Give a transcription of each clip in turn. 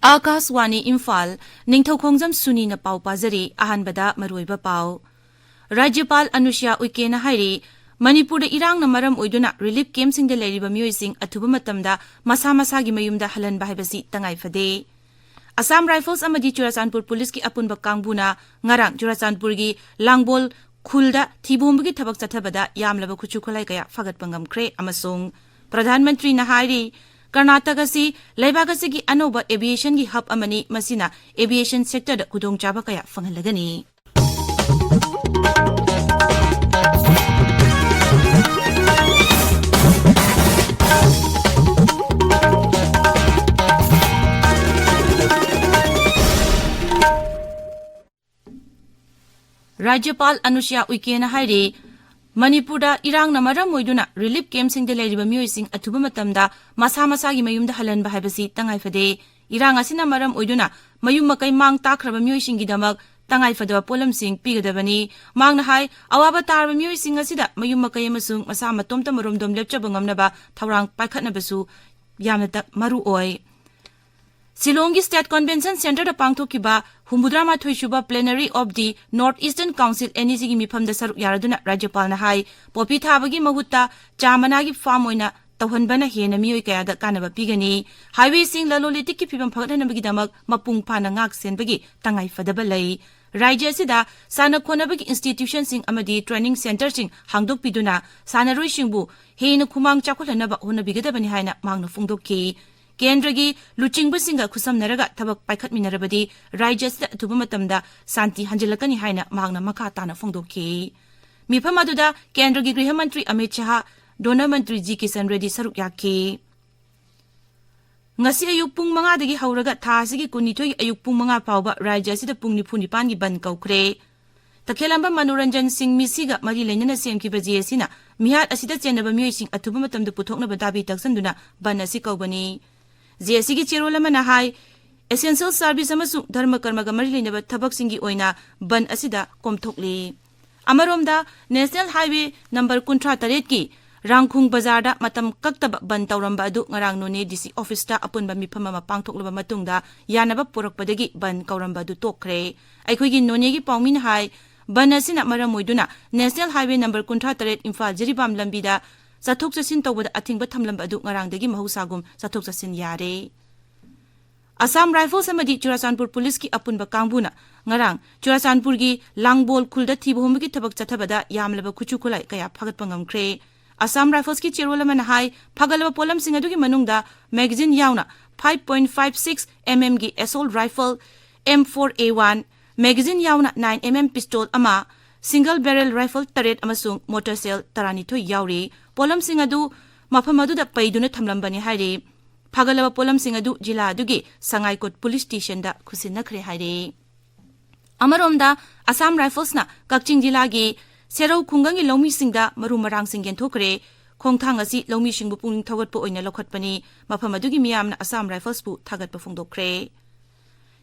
Akaswani Imphal Ningthoukhongjam Suni na pau pazari ahanbada maruiba pau. Rajyapal Anusya Uike na hairi Manipur irang na maram oiduna relief camp sing de leriba myoising athuba matamda masa gi mayumda halan bahibasi tangai fade. Assam Rifles amadi Churachandpur Police ki apunba kangbuna ngarang Churachandpur gi Langbol khulda thibomgi thabak chathabada yamlaba khuchu kholai kaya fagat pangam kre amasung Pradhan Mantri na hairi Karnataka si Laibaka gi anoba aviation gi hub amani masina aviation sector da kudong chaba kaya fangalagani. Rajyapal Anusya Uike na hairi Manipurda irang na maram oiduna relief camp sing de leriba myoising athuba matamda masa gi mayumda halan bahibasi tangai fade irang asina maram oiduna mayum makai mang takraba myoising gi damak tangai fadaba polam sing pigadabani mang na hai awaba tarba myoising asida mayum makai amasung masa matomta maromdom lepchaba ngamnaba thawrang paikhatnabasu yamna tak maru oi. Silongi State Convention Center da pangthokiba Humbudrama Thoishuba Plenary of the Northeastern Council NEC gi mifam da saruk yaraduna Rajyapal na hai popi thabagi mahutta chamana gi farm oina tawhanbana hena mioi kaya da kanaba pigani highway sing lalolitik ki phibam phagathanabagi damak mapung phana ngak senbagi tangai fadaba lai Rajya sida sana khonabagi institution sing amadi training center sing hangdok piduna sana roi singbu hena khumang chakholhanaba honabigadabani haina mangna phungdokki Kendragi Luchingba Singa Kusam Naraga Tabak Paikat Minarabadi Rajas Tubumatamda Santi Hanjalakani Haina Magna Makatana Fongdoki. Mipamaduda Kendragi Grihamantri Amit Shah Dona Mantri G. Kisan Reddy Sarukyaki. Ngasi ayupung mga dagi hauraga tasigi kunitoy ayupung mga pauba Rajas the Pungni Punipangi Ban Kaukre. Takelamba Manuranjan Singh Misiga Marilena na Sem Kibaziesina Mihat Asida Chenaba Musing at Tubumatam the Putokna Badabi Taksanduna Banasikaubani. Zesigi Chirolama na hai essential service amasung dharma karma ga marilinaba thabak singi oina ban asida komthokli amaromda national highway number 38 ki rangkhung bazar da matam kaktaba ban tawramba adu ngarang none DC office ta apunba mifama mapangthoklaba matungda yanaba porakpadagi ban kauramba du tokre aikhoigi none gi pawmin hai ban asina maramoiduna national highway number 38 Imphal Jiribam lambida Sathok Sasin tawbada athingba thamlamba adu ngarangdagi mahusagum sathok sasin yare. Assam Rifles amadi Churachandpur Police ki apunba kangbuna ngarang Churachandpur gi Langbol khulda thibomgi thabak chathabada yamlaba khuchu khulai kaya phagat pangam kre. Assam Rifles ki chirolama na hai phagalaba polam sing adu gi manungda magazine yauna 5.56 mm gi assault rifle M4A1 magazine yauna 9 mm pistol ama single barrel rifle turret amasung motor cell taranitho yauri polam singadu mafamadu da paiduna thamlambani hairi phagalaba polam singadu jila adugi sangaikot police station da khusinnakhre hairi amaromda Assam Rifles na Kakching jila gi serau khungangi lomi singda maru marang singen thokre khongthang asi lomi singbu pungning thogatpo oina lokhatpani mafamadu gi miyamna Assam Rifles bu thagatpa phungdokre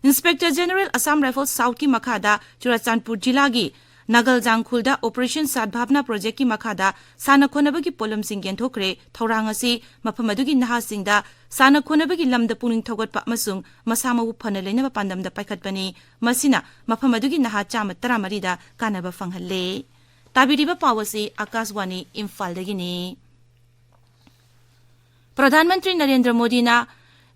Inspector General Assam Rifles South ki makhada Churachandpur jila gi Nagal Jangkhulda Operation Sadbhavna Project ki makhada sana khonabagi polam singen thokre thorangasi mafamadugi naha singda sana khonabagi lamda puning thogatpa masung masamabu phanalena pandamda paikhatpani masina mafamadugi naha chama 13 da kanaba fanghalle tabiriba pawasi Akaswani Imphal dagini Pradhan Mantri Narendra Modi na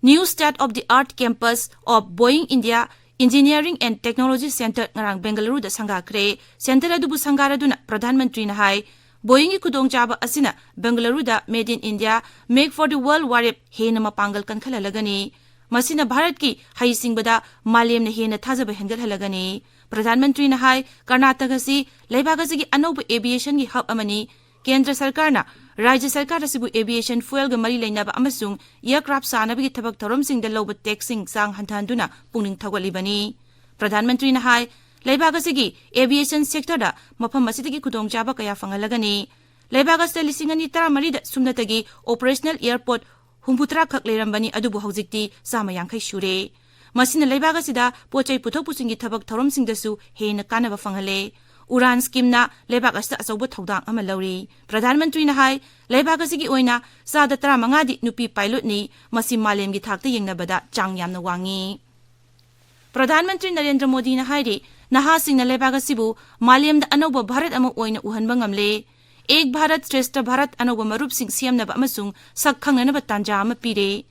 New State of the Art Campus of Boeing India Engineering and Technology Center ngarang Bengaluru da sangakre center adubu sangaraduna Pradhan Mantri na hai Boeing kudong chaba asina Bengaluru da Made in India Make for the World warep hena mapangal kan khalalagani masina Bharat ki hai singbada malem na hena thajaba hengal halagani Pradhan Mantri na hai Karnataka si Laibaka gi anoba aviation gi hub amani Kendra Sarkar na Rajya Sarkar asibu aviation fuel ga mari leinaba amasung aircraft sanabagi thabak thorom sing da loba taxing sang hanthanduna pungning thagwalibani Pradhan Mantri na hai Laibaka gi aviation sector da mafam asidagi khudong chaba kaya fangalagani Laibaka sta lisingani tara mari da sumnatagi operational airport humputra khak lerambani adubu hawjikti sama yankhai shure masina Laibaka sida pochai puthok pusingi thabak thorom sing da su hena kanaba fanghale Uran scheme na lebak asita asawba thawdang ama lawri. Pradhan Mantri na hai lebak asigi oina sada 15 di nupi pilot ni masi malemgi thakta yengnabada chang yamna wangi. Pradhan Mantri Narendra Modi na hai nahasing na lebak asibu malemda anawba Bharat ama oina uhanba ngamle. Ek Bharat Shrestha Bharat anawba marup sing siyamnaba amasung sakhangnanaba tanja ama pire.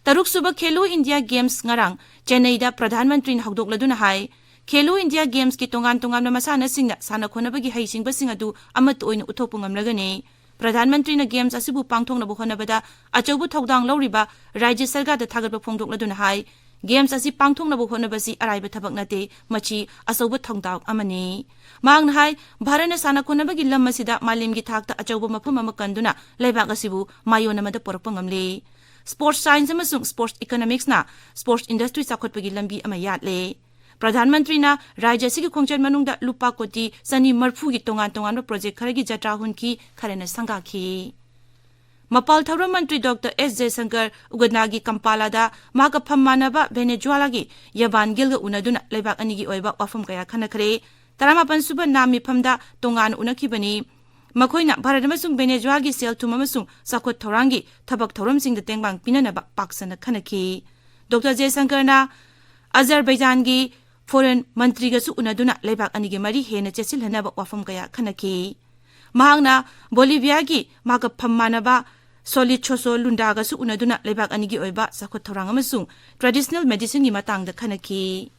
Taruk suba Khelo India Games ngarang Chennai da Pradhan Mantri na hawdokladuna hai Khelo India Games ki tongan na masana singna sana khonabagi haisingba singadu amat oina uthopu ngamlagane. Pradhan Mantri na Games asibu pangthong na bukhonabada achawbu thawdang lawriba Rajya Sarkar da thagatba phongdokladuna hai Games asi pangthong na bukhonabasi araiba thabak nate machi asawba thongdaw amani. Maang hai Bharana sana khonabagi lam masida malimgi thakta achawba mafum ama kanduna leibak asibu mayona mada porokpa ngamle. Sports Science amasung Sports Economics na Sports Industry sakhotpagi lambi ama yatle. Pradhan Mantri na Rajya Sigi Khongchen manungda lupa koti sani marphu gi tongan project kharagi jatra hunki kharena sangakhi. Mapal Thawram Mantri Dr. S. Jaishankar Ugadnagi Kampala da maga phammanaba Venezuela gi yaban gilga unaduna leibak anigi oiba wafam kaya khanakhre. 18 suba nami phamda tongan unakhibani. Makoina Bharat amasung Venezuela gi sel thum amasung sakhot thorangi thabak thoram singda tengbang pinanaba paksana khanakhi. Dr. Jaishankar na Azerbaijan gi Foreign Mantri ga su unaduna leibak anigi mari hena chesil hanaba wafam kaya khanakhi. Mahangna Bolivia gi maga phammanaba Solid Choso Lunda ga su unaduna leibak anigi oiba sakhot thorang amasung traditional medicine gi matangda khanakhi.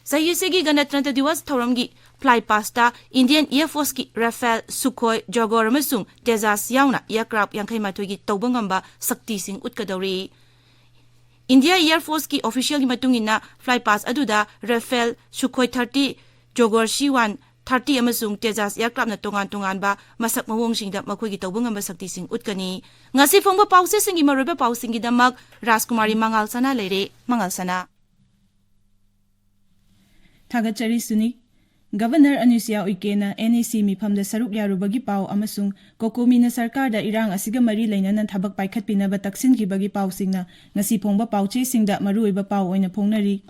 Sayisegi Ganatranta Diwas Thoramgi Fly Pasta Indian Air Force ki Rafale Sukhoi Jogor amasung Tejas yauna aircraft yankai mathogi tawbangamba sakti sing utkadawri. India Air Force ki official gi matungina fly pass aduda Rafale Sukhoi 30 Jogor C1 30 amasung Tejas aircraft na tongan ba masak mawong singda makoi gi tawbangamba sakti sing utkani. Ngasi phongba pause singi maroba pausingi damak Rajkumari Mangalsana leire Mangalsana. Thagachari Suni Governor Anusia Uikena NAC mifamda saruk yarubagi pau amasung kokomina sarkar da irang asiga mari lainana thabak paikhatpinaba taksin gibagi pau singna ngasi phongba pauche singda maruiba pau oina phongnari.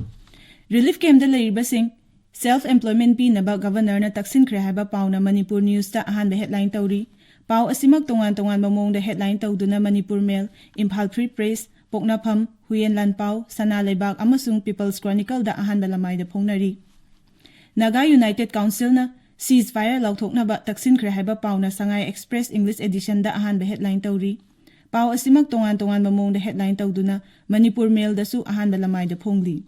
Relief camp da laiba sing self employment pi naba governor na taksin khre haba pau na Manipur News ta ahan headline tawri. Pau asimak tongan mamong da headline tawduna Manipur Mail, Imphal Free Press, Poknapham, Huyen Lan Pau, Sana Leibak amasung People's Chronicle da ahan balamai da phongnari. Naga United Council na ceasefire lauthoknaba taksin khre haiba pau na Sangai Express English edition da ahan headline tawri. Pau asimak tongan mamong da headline tawduna Manipur Mail da su ahan balamai da phongli.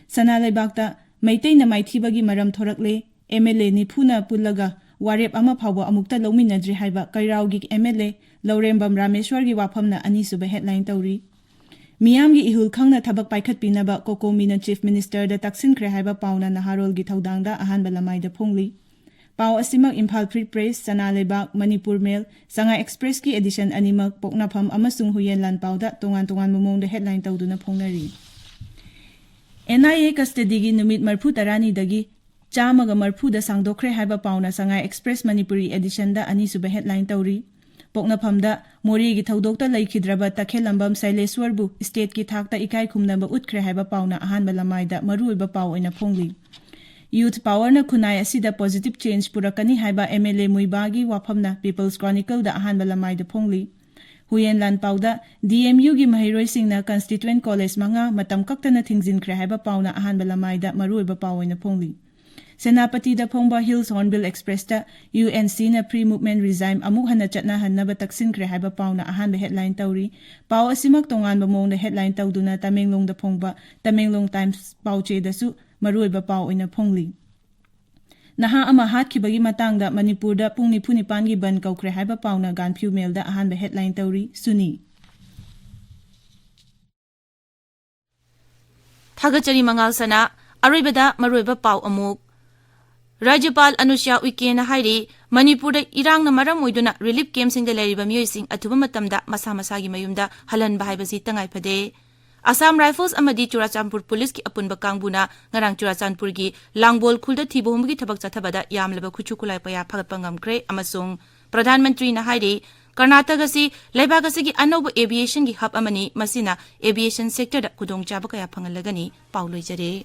Sana Leibak ta Maitei na maithibagi maram thorakle MLA ni phuna pullaga warep ama phawba amukta lawminadri haiba Kairau gi MLA Laurembam Rameshwar gi wafamna ani suba headline tawri. Miyamgi ihul khangna thabak paikhat pinaba Kokomina Chief Minister da taksin khre haiba pauna Naharol gi thaudangda ahan balamai da phongli. Pau asimak Imphal Free Press, Sana Leibak, Manipur Mail, Sangai Express ki edition animak Poknapham amasung Huyen Lan Pau da tongan mamong da headline tawduna phongnari. NIA custody gi numit marphu tarani dagi chamaga marphu da sangdokhre haiba pauna Sangai Express Manipuri edition da ani suba headline tawri. Poknaphamda Mori gi thaudokta laikhidraba takhelambam Saileswarbu state ki thakta ikai khumnaba utkhre haiba pauna ahan balamai da maruiba pau oina phongli. Youth power na khunai asida positive change purakani haiba MLA Muibagi wafamna People's Chronicle da ahan balamai da phongli. Huyen Lan Pau da DMU gi mahiroi singna constituent college manga matam kaktana thingzin khre haiba pauna ahan balamai da maruiba pau oina phongli. Senapati da Phongba Hills Hornbill Express ta UNC na pre-movement regime amuk hana chatna hanna ba taksin khre haiba pauna ahan ba headline tawri. Pau asimak tongan ba mong da headline tawduna Tamenglong da Phongba Tamenglong Times pauche da su marui ba pau oina phongli. Naha ama hat khibagi matang da Manipur da pungni phunipan gi ban kaukhre haiba pauna Ganphu Mail da ahan ba headline tawri Suni. Thagachari Mangalsana aroibada maroiba pau amuk Rajyapal Anusia Uike na hairi Manipur da irang na maram oiduna relief camp sing da lariba myoising athuba matamda masa-masagi mayumda halan bahaibasi tangai phade. Assam Rifles amadi Churachandpur Police ki apunba kangbuna ngarang Churachandpur gi Langbol khulda thibomgi thabak chathabada yamlaba khuchukulai paya phagatpa ngamkre amasung Pradhan Mantri na hairi Karnataka si Laibak asigi anauba aviation gi hub amani masina aviation sector da khudong chaba kaya phangalagani pauloi jare.